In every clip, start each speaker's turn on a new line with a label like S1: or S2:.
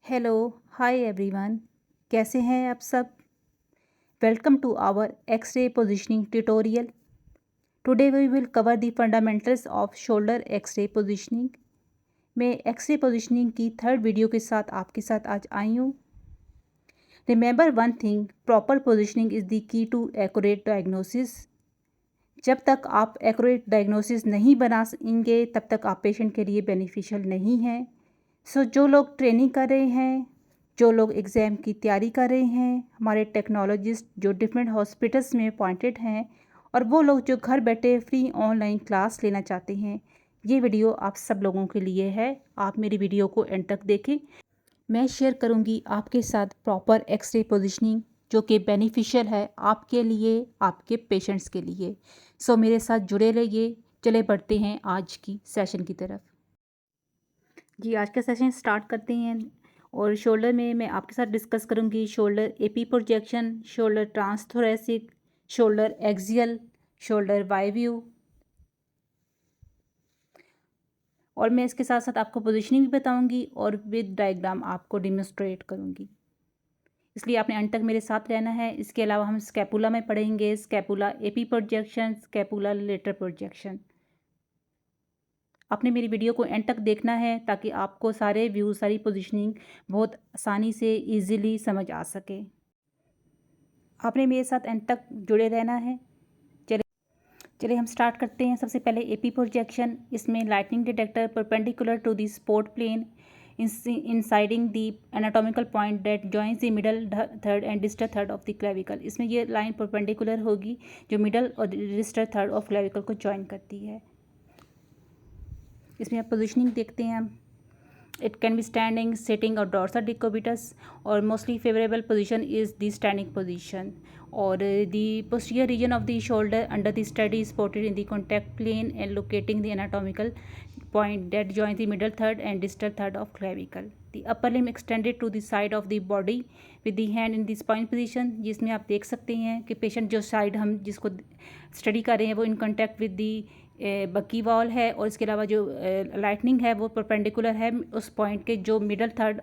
S1: Hello, hi everyone. कैसे हैं आप सब? Welcome to our x-ray positioning tutorial. Today we will cover the fundamentals of shoulder x-ray positioning. मैं x-ray positioning की third video के साथ आपके साथ आज आई हूँ। Remember one thing, proper positioning is the key to accurate diagnosis. जब तक आप एक्यूरेट डायग्नोसिस नहीं बना सकेंगे तब तक आप पेशेंट के लिए बेनिफिशियल नहीं हैं। सो जो लोग ट्रेनिंग कर रहे हैं, जो लोग एग्ज़ाम की तैयारी कर रहे हैं, हमारे टेक्नोलॉजिस्ट जो डिफरेंट हॉस्पिटल्स में अपॉइंटेड हैं, और वो लोग जो घर बैठे फ्री ऑनलाइन क्लास लेना चाहते हैं, ये वीडियो आप सब लोगों के लिए है। आप मेरी वीडियो को एंड तक देखें। मैं शेयर करूंगी आपके साथ प्रॉपर एक्स-रे पोजीशनिंग जो कि बेनिफिशियल है आपके लिए, आपके पेशेंट्स के लिए। सो मेरे साथ जुड़े रहिए। चले बढ़ते हैं आज की सेशन की तरफ। जी, आज का सेशन स्टार्ट करते हैं। और शोल्डर में मैं आपके साथ डिस्कस करूंगी shoulder AP projection, shoulder transthoracic, shoulder axial, shoulder Y view, और मैं इसके साथ साथ आपको पोजीशनिंग भी बताऊंगी और विद डायग्राम आपको डिमोन्स्ट्रेट करूंगी। इसलिए आपने अंत तक मेरे साथ रहना है। इसके अलावा हम स्कैपुला में पढ़ेंगे scapula AP projection, scapula lateral projection. आपने मेरी वीडियो को एंड तक देखना है ताकि आपको सारे व्यू, सारी पोजीशनिंग बहुत आसानी से इजीली समझ आ सके। आपने मेरे साथ एंड तक जुड़े रहना है। चलिए चलिए हम स्टार्ट करते हैं। सबसे पहले एपी प्रोजेक्शन। इसमें lightning detector perpendicular to the sport plane coinciding the anatomical point that joins the middle third and distal third of the clavicle. इसमें ये लाइन परपेंडिकुलर होगी जो मिडल और डिस्टल थर्ड ऑफ क्लेविकल को join करती है। इसमें आप पोजीशनिंग देखते हैं। It can be standing, sitting or dorsal decubitus, or mostly favorable position is the standing position. Or the posterior region of the shoulder under the study is spotted in the contact plane and locating the anatomical point that joins the middle third and distal third of clavicle. The upper limb extended to the side of the body with the hand in the spine position. जिसमें आप देख सकते हैं कि patient जो side हम जिसको study कर रहे हैं वो in contact with the bucky wall है, और इसके अलावा जो लाइटनिंग है वो परपेंडिकुलर है उस पॉइंट के जो मिडल थर्ड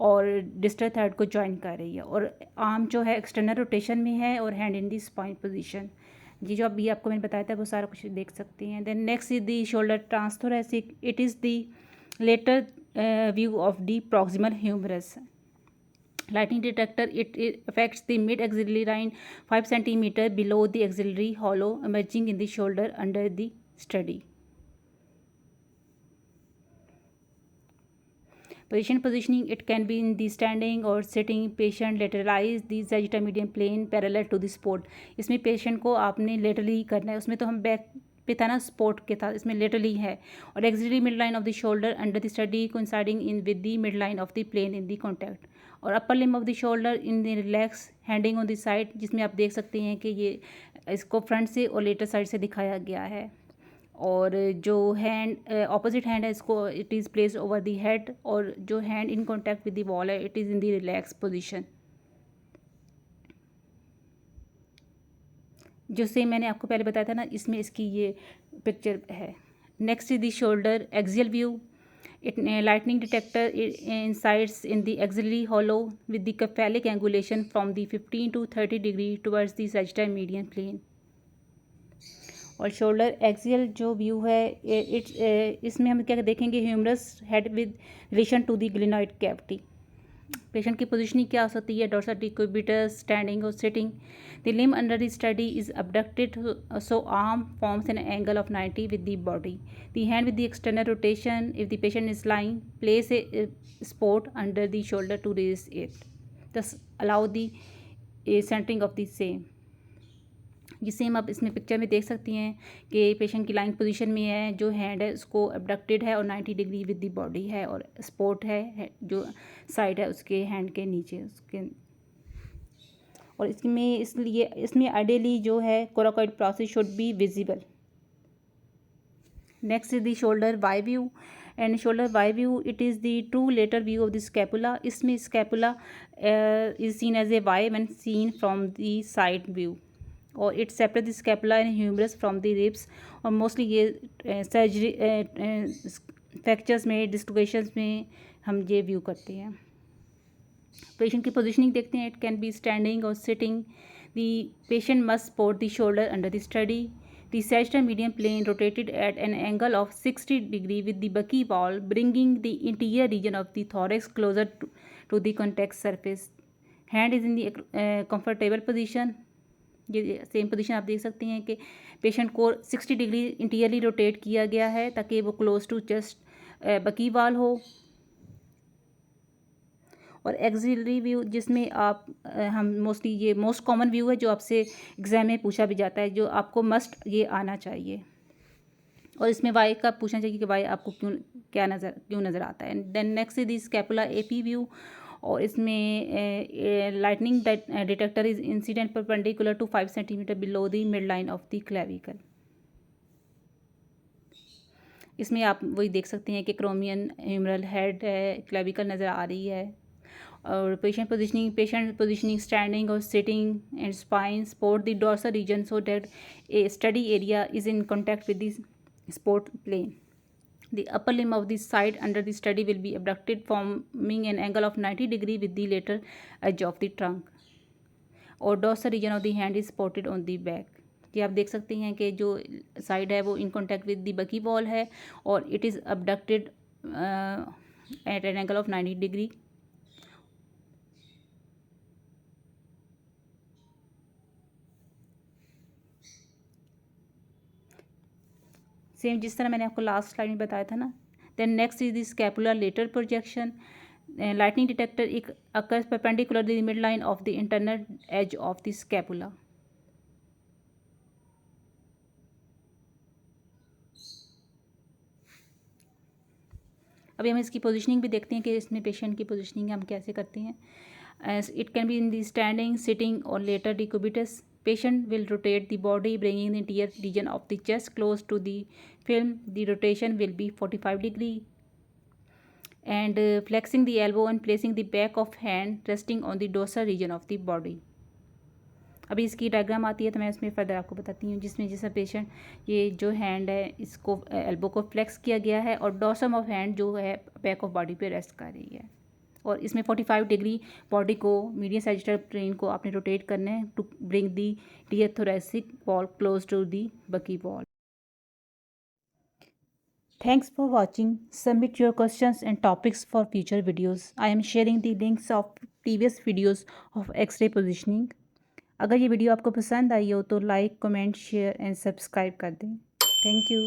S1: और डिस्टल थर्ड को ज्वाइन कर रही है, और आर्म जो है एक्सटर्नल रोटेशन में है और hand in the spine position. ये जो अभी आपको मैंने बताया था वो सारा कुछ देख सकते हैं। Then next is the shoulder transthoracic. It is the lateral view of the proximal humerus. Lightning detector, it affects the mid axillary line 5 cm below the axillary hollow emerging in the shoulder under the study. Positioning, it can be in the standing or sitting. Patient lateralize the sagittal median plane parallel to the sport. इसमें patient को आपने laterally करना है। उसमें तो हम back पे था ना, स्पोर्ट के था, इसमें लेटरली है। और axillary mid line of the shoulder under the study coinciding in with the mid line of the plane in the contact. और upper limb of the shoulder in the relax hanging on the side, जिसमें आप देख सकते हैं कि ये इसको front से और लेटर साइड से दिखाया गया है। और जो हैंड ऑपोजिट हैंड है इसको it is placed over the head, और जो hand in contact with the wall है it is in the relax position. जो सेम मैंने आपको पहले बताया था ना, इसमें इसकी ये पिक्चर है। Next is the shoulder axial view. It lightning detector incides in the axillary hollow with the cephalic angulation from the 15 to 30 degree towards the sagittal median plane. और शोल्डर एक्सियल जो व्यू है इसमें हम क्या देखेंगे, humerus head with relation to the glenoid cavity. Patient की positioning क्या हो सकती है, डोर्सल डिक्यूबिटस, स्टैंडिंग और sitting. The limb under the study is abducted, so arm forms an angle of 90 with the body. The hand with the external rotation. If the patient is lying, place a support under the shoulder to raise it. Thus allow the centering of the same. ये same आप इसमें picture में देख सकती हैं कि patient की lying position में है, जो हैंड है उसको अबडक्टेड है और 90 डिग्री विद द बॉडी है, और सपोर्ट है जो साइड है उसके हैंड के नीचे उसके। और इसमें इसलिए इसमें आइडियली जो है coracoid process should be visible. Next is the shoulder Y view. And shoulder Y view, it is the true lateral view of the scapula. इसमें scapula is seen as a Y when seen from the side view, और it separate the scapula and humerus from the ribs. और mostly ये surgery fractures में, dislocations में हम ये view करते हैं। पेशेंट की पोजिशनिंग देखते हैं, इट कैन बी स्टैंडिंग और sitting. The patient must support the shoulder under the study. The sagittal median plane rotated at an angle of 60 degree with the buckyballs, bringing the interior region of the thorax closer to the contact surface. Hand is in the comfortable position. ये same position आप देख सकते हैं कि patient को 60 degree interiorly rotate किया गया है ताकि वो क्लोज टू चेस्ट बकीवाल हो. और एक्सिलरी व्यू जिसमें आप हम मोस्टली ये मोस्ट कॉमन व्यू है जो आपसे एग्ज़ाम में पूछा भी जाता है, जो आपको मस्ट ये आना चाहिए. और इसमें वाई का पूछना चाहिए कि वाई आपको क्यों नज़र आता है. Then next is the scapula AP view. और इसमें lightning detector is incident perpendicular to 5 centimetre below the mid line of the clavicle. इसमें आप वही देख सकते हैं कि क्रोमियन ह्यूमरल हेड है, क्लेविकल नज़र आ रही है. और पेशेंट पोजिशनिंग स्टैंडिंग और sitting and spine support the dorsal region so that a study area is in contact with the support plane. The upper limb of the side under the study will be abducted, forming an angle of 90 degree with the lateral edge of the trunk. और dorsal region of the hand is supported on the back. कि आप देख सकते हैं कि जो side है वो in contact with the bucky ball है और it is abducted at an angle of 90 degree. Same जिस तरह मैंने आपको लास्ट स्लाइड में बताया था ना. Then next is the scapular lateral projection. Lightning detector एक occurs perpendicular the mid line of the internal edge of the scapula. अभी हम इसकी पोजीशनिंग भी देखते हैं कि इसमें पेशेंट की पोजीशनिंग हम कैसे करते हैं. It can be in the standing, sitting और lateral decubitus. Patient will rotate the body, bringing the interior region of the chest close to the film. The rotation will be 45 degree. And flexing the elbow and placing the back of hand resting on the dorsal region of the body. अभी इसकी diagram आती है तो मैं इसमें further आपको बताती हूँ, जिसमें जैसा पेशेंट ये जो हैंड है इसको एल्बो को फ्लेक्स किया गया है और डोर्सम ऑफ हैंड जो है बैक ऑफ बॉडी पे रेस्ट कर रही है. और इसमें 45 डिग्री बॉडी को मीडियम सैजिटल प्लेन को आपने रोटेट करना है to bring the tear thoracic wall close to the bucky wall. Thanks for watching. Submit your questions and topics for future videos. I am sharing the links of previous videos of X-ray positioning. अगर ये video आपको पसंद आई हो तो like, comment, share and subscribe कर दें. Thank you.